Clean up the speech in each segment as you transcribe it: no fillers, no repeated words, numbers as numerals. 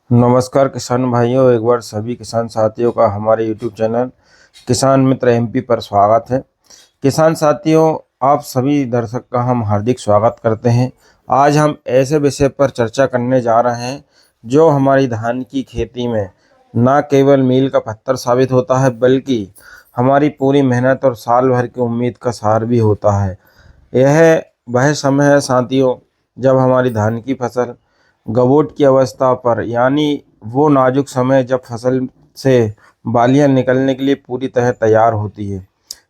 नमस्कार किसान भाइयों, एक बार सभी किसान साथियों का हमारे YouTube चैनल किसान मित्र एमपी पर स्वागत है। किसान साथियों, आप सभी दर्शक का हम हार्दिक स्वागत करते हैं। आज हम ऐसे विषय पर चर्चा करने जा रहे हैं जो हमारी धान की खेती में न केवल मील का पत्थर साबित होता है, बल्कि हमारी पूरी मेहनत और साल भर की उम्मीद का सार भी होता है। यह वह समय है साथियों, जब हमारी धान की फसल गवोट की अवस्था पर, यानी वो नाजुक समय जब फसल से बालियां निकलने के लिए पूरी तरह तैयार होती है।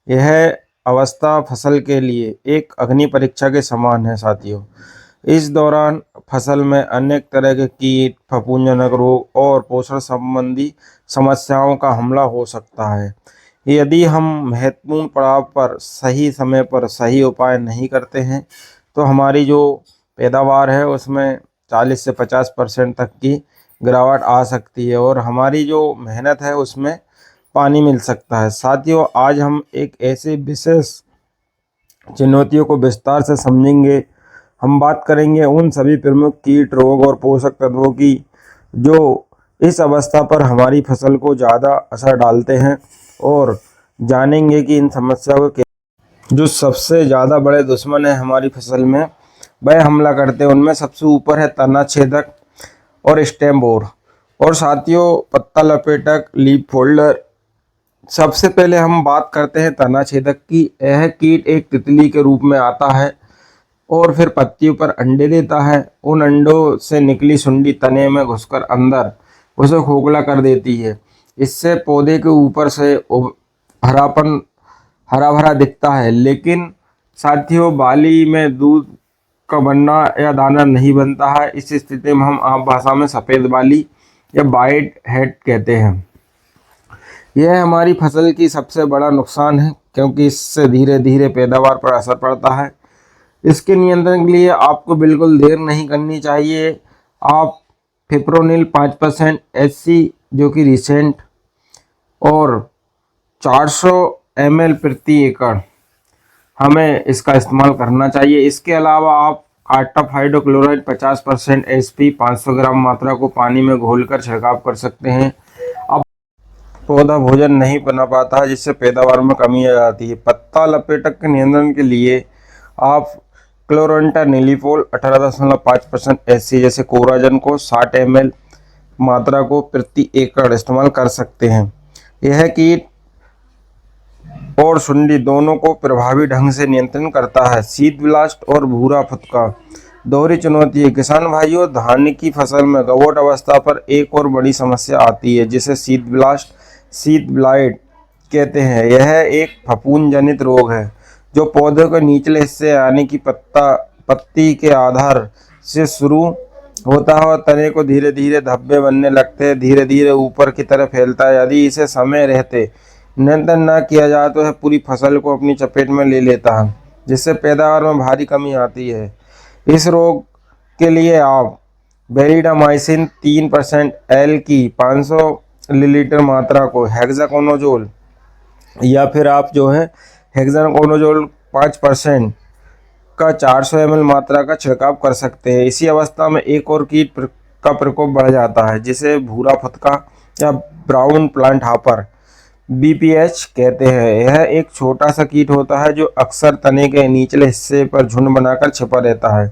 यह अवस्था फसल के लिए एक अग्नि परीक्षा के समान है साथियों। इस दौरान फसल में अनेक तरह के कीट, फफूंदजनक रोग और पोषण संबंधी समस्याओं का हमला हो सकता है। यदि हम महत्वपूर्ण पड़ाव पर सही समय पर सही उपाय नहीं करते हैं, तो हमारी जो पैदावार है उसमें 40 से 50% तक की गिरावट आ सकती है और हमारी जो मेहनत है उसमें पानी मिल सकता है। साथियों, आज हम एक ऐसे विशेष चुनौतियों को विस्तार से समझेंगे। हम बात करेंगे उन सभी प्रमुख कीट, रोग और पोषक तत्वों की जो इस अवस्था पर हमारी फसल को ज़्यादा असर डालते हैं, और जानेंगे कि इन समस्याओं के जो सबसे ज़्यादा बड़े दुश्मन है हमारी फसल में, वह हमला करते हैं। उनमें सबसे ऊपर है तना छेदक और स्टेम बोर, और साथियों पत्ता लपेटक, लीफ फोल्डर। सबसे पहले हम बात करते हैं तना छेदक की। यह कीट एक तितली के रूप में आता है और फिर पत्तियों पर अंडे देता है। उन अंडों से निकली सुंडी तने में घुसकर अंदर उसे खोखला कर देती है। इससे पौधे के ऊपर से हरापन हरा भरा दिखता है, लेकिन साथियों बाली में दूध का बनना या दाना नहीं बनता है। इस स्थिति में हम आम भाषा में सफ़ेद बाली या वाइट हेड कहते हैं। यह हमारी फसल की सबसे बड़ा नुकसान है, क्योंकि इससे धीरे धीरे पैदावार पर असर पड़ता है। इसके नियंत्रण के लिए आपको बिल्कुल देर नहीं करनी चाहिए। आप फिप्रोनिल 5% HC, जो कि रिसेंट, और 400 ml प्रति एकड़ हमें इसका इस्तेमाल करना चाहिए। इसके अलावा आप कार्टाप हाइड्रोक्लोराइड 50% SP 500 ग्राम मात्रा को पानी में घोलकर छिड़काव कर सकते हैं। अब पौधा भोजन नहीं बना पाता है, जिससे पैदावार में कमी आ जाती है। पत्ता लपेटक के नियंत्रण के लिए आप क्लोरोंटानिलीफोल 18.5% SC जैसे कोराजन को 60 ml मात्रा को प्रति एकड़ इस्तेमाल कर सकते हैं। यह कीट और सुंडी दोनों को प्रभावी ढंग से नियंत्रण करता है। शीत ब्लास्ट और भूरा फुदका दोहरी चुनौती है। किसान भाइयों, धान की फसल में गवोट अवस्था पर एक और बड़ी समस्या आती है, जिसे शीत ब्लास्ट, शीत ब्लाइट कहते हैं। यह एक फफूंद जनित रोग है जो पौधे के निचले हिस्से यानी कि पत्ती के आधार से शुरू होता है और तने को धीरे धीरे धब्बे बनने लगते हैं, धीरे धीरे ऊपर की तरफ फैलता है। यदि इसे समय रहते नियंत्रण न किया जाए तो यह पूरी फसल को अपनी चपेट में ले लेता है, जिससे पैदावार में भारी कमी आती है। इस रोग के लिए आप बेरिडामाइसिन 3% L की 500 मिलीलीटर मात्रा को हेक्साकोनाजोल, या फिर आप जो है हेक्साकोनाजोल 5% का 400 ml मात्रा का छिड़काव कर सकते हैं। इसी अवस्था में एक और कीट का प्रकोप बढ़ जाता है, जिसे भूरा फुदका या ब्राउन प्लांट हॉपर BPH कहते हैं। यह एक छोटा सा कीट होता है जो अक्सर तने के निचले हिस्से पर झुंड बनाकर छिपा रहता है।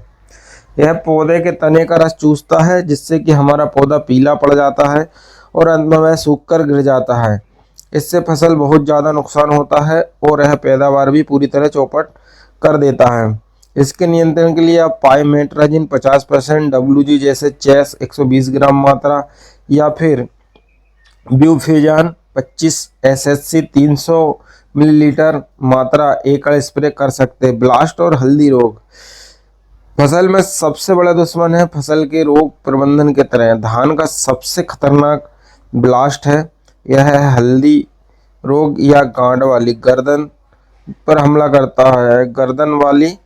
यह पौधे के तने का रस चूसता है, जिससे कि हमारा पौधा पीला पड़ जाता है और अंत में वह सूखकर गिर जाता है। इससे फसल बहुत ज़्यादा नुकसान होता है और यह पैदावार भी पूरी तरह चौपट कर देता है। इसके नियंत्रण के लिए आप पाइमेट्राजिन 50% WG जैसे चेस 120 ग्राम मात्रा, या फिर ब्यूफेजान 25 SSC 300 मिलीलीटर मात्रा एकड़ स्प्रे कर सकते हैं। ब्लास्ट और हल्दी रोग फसल में सबसे बड़ा दुश्मन है। फसल के रोग प्रबंधन के तरह धान का सबसे खतरनाक ब्लास्ट है। यह है हल्दी रोग या गांड वाली गर्दन पर हमला करता है। गर्दन वाली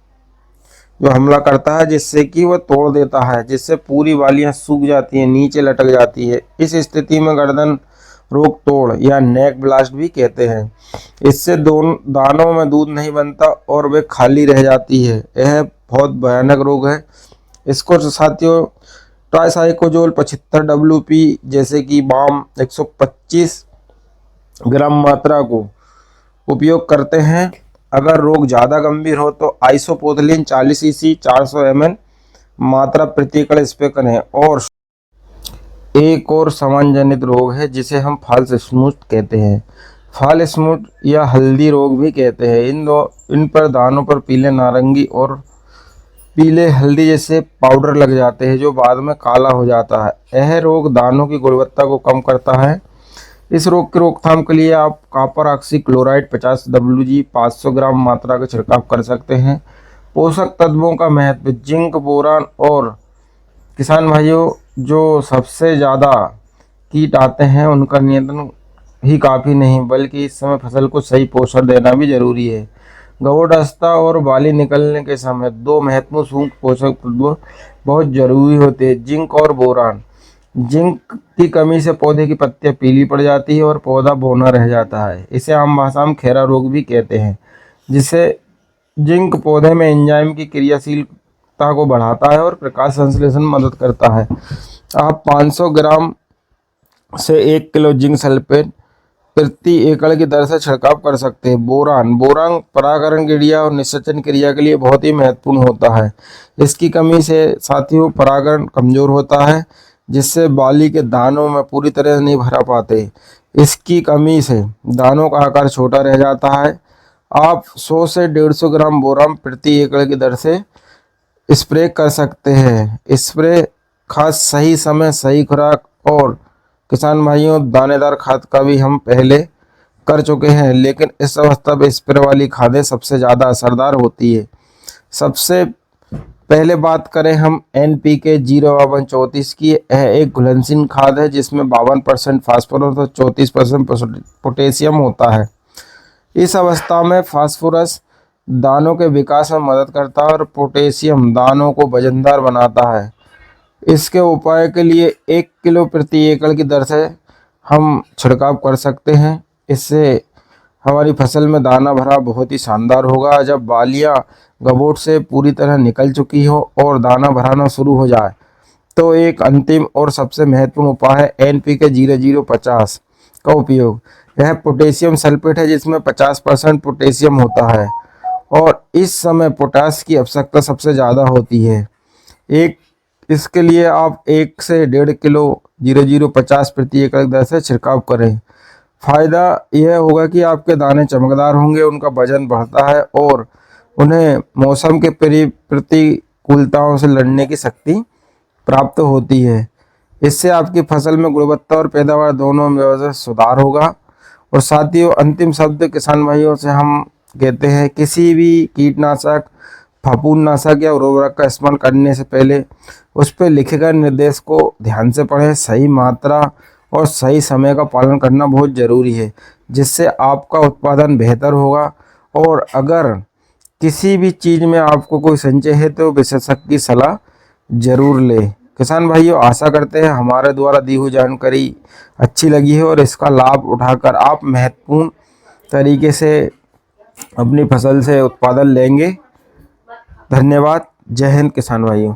जो हमला करता है, जिससे कि वह तोड़ देता है, जिससे पूरी वालियां सूख जाती हैं, नीचे लटक जाती है। इस स्थिति में गर्दन रोग तोड़ या नेक ब्लास्ट भी कहते हैं। इससे दोनों दानों में दूध नहीं बनता और वे खाली रह जाती है। यह बहुत भयानक रोग है। इसको साथियों ट्राइसाइकोजोल 75 WP जैसे कि बाम 125 ग्राम मात्रा को उपयोग करते हैं। अगर रोग ज़्यादा गंभीर हो तो आइसोपोथिलीन 40 cc 400 ml मात्रा प्रति एकड़ स्प्रे करें। और एक और सामान जनित रोग है जिसे हम फॉल्स स्मूथ कहते हैं, फॉल स्मूथ या हल्दी रोग भी कहते हैं। इन पर दानों पर पीले नारंगी और पीले हल्दी जैसे पाउडर लग जाते हैं जो बाद में काला हो जाता है। यह रोग दानों की गुणवत्ता को कम करता है। इस रोग की रोकथाम के लिए आप कॉपर ऑक्सीक्लोराइड 50 WG 500 ग्राम मात्रा का छिड़काव कर सकते हैं। पोषक तत्वों का महत्व, जिंक, बोरान और किसान भाइयों जो सबसे ज़्यादा कीट आते हैं उनका नियंत्रण ही काफ़ी नहीं बल्कि इस समय फसल को सही पोषण देना भी जरूरी है। गवोदस्ता और बाली निकलने के समय दो महत्वपूर्ण सूक्ष्म पोषक तत्व बहुत जरूरी होते हैं, जिंक और बोरान। जिंक की कमी से पौधे की पत्तियां पीली पड़ जाती है और पौधा बौना रह जाता है। इसे आम भाषा में खैरा रोग भी कहते हैं। जिससे जिंक पौधे में एंजाइम की क्रियाशीलता को बढ़ाता है और प्रकाश संश्लेषण में मदद करता है। आप 500 ग्राम से 1 किलो जिंक सल्फेट प्रति एकड़ की दर से छिड़काव कर सकते हैं। बोरान परागण क्रिया और निषेचन क्रिया के लिए बहुत ही महत्वपूर्ण होता है। इसकी कमी से साथियों परागण कमजोर होता है जिससे बाली के दानों में पूरी तरह नहीं भरा पाते। इसकी कमी से दानों का आकार छोटा रह जाता है। आप 100 से 150 ग्राम बोरान प्रति एकड़ की दर से स्प्रे कर सकते हैं। स्प्रे खास सही समय, सही खुराक और किसान भाइयों दानेदार खाद का भी हम पहले कर चुके हैं, लेकिन इस अवस्था में स्प्रे वाली खादें सबसे ज़्यादा असरदार होती है। सबसे पहले बात करें हम NPK 05234 की। यह एक घुलनशील खाद है जिसमें 52% फास्फोरस और 34% पोटेशियम होता है। इस अवस्था में फास्फोरस दानों के विकास में मदद करता है और पोटेशियम दानों को वजनदार बनाता है। इसके उपाय के लिए 1 किलो प्रति एकड़ की दर से हम छिड़काव कर सकते हैं। इससे हमारी फसल में दाना भरा बहुत ही शानदार होगा। जब बालियां गबोट से पूरी तरह निकल चुकी हो और दाना भराना शुरू हो जाए तो एक अंतिम और सबसे महत्वपूर्ण उपाय है NPK 0050 का उपयोग। यह पोटेशियम सल्फेट है जिसमें 50% पोटेशियम होता है और इस समय पोटास की आवश्यकता सबसे ज़्यादा होती है। इसके लिए आप 1 से 1.5 किलो 0050 प्रति एकड़ दर से छिड़काव करें। फायदा यह होगा कि आपके दाने चमकदार होंगे, उनका वजन बढ़ता है और उन्हें मौसम के प्रतिकूलताओं से लड़ने की शक्ति प्राप्त होती है। इससे आपकी फसल में गुणवत्ता और पैदावार दोनों में व्यवस्थित सुधार होगा। और साथियों अंतिम शब्द किसान भाइयों से हम कहते हैं, किसी भी कीटनाशक, फफूंदनाशक या उर्वरक का इस्तेमाल करने से पहले उस पर लिखे गए निर्देश को ध्यान से पढ़ें। सही मात्रा और सही समय का पालन करना बहुत ज़रूरी है जिससे आपका उत्पादन बेहतर होगा। और अगर किसी भी चीज़ में आपको कोई संशय है तो विशेषज्ञ की सलाह जरूर लें। किसान भाइयों आशा करते हैं हमारे द्वारा दी हुई जानकारी अच्छी लगी है और इसका लाभ उठाकर आप महत्वपूर्ण तरीके से अपनी फसल से उत्पादन लेंगे। धन्यवाद। जय हिंद किसान भाइयों।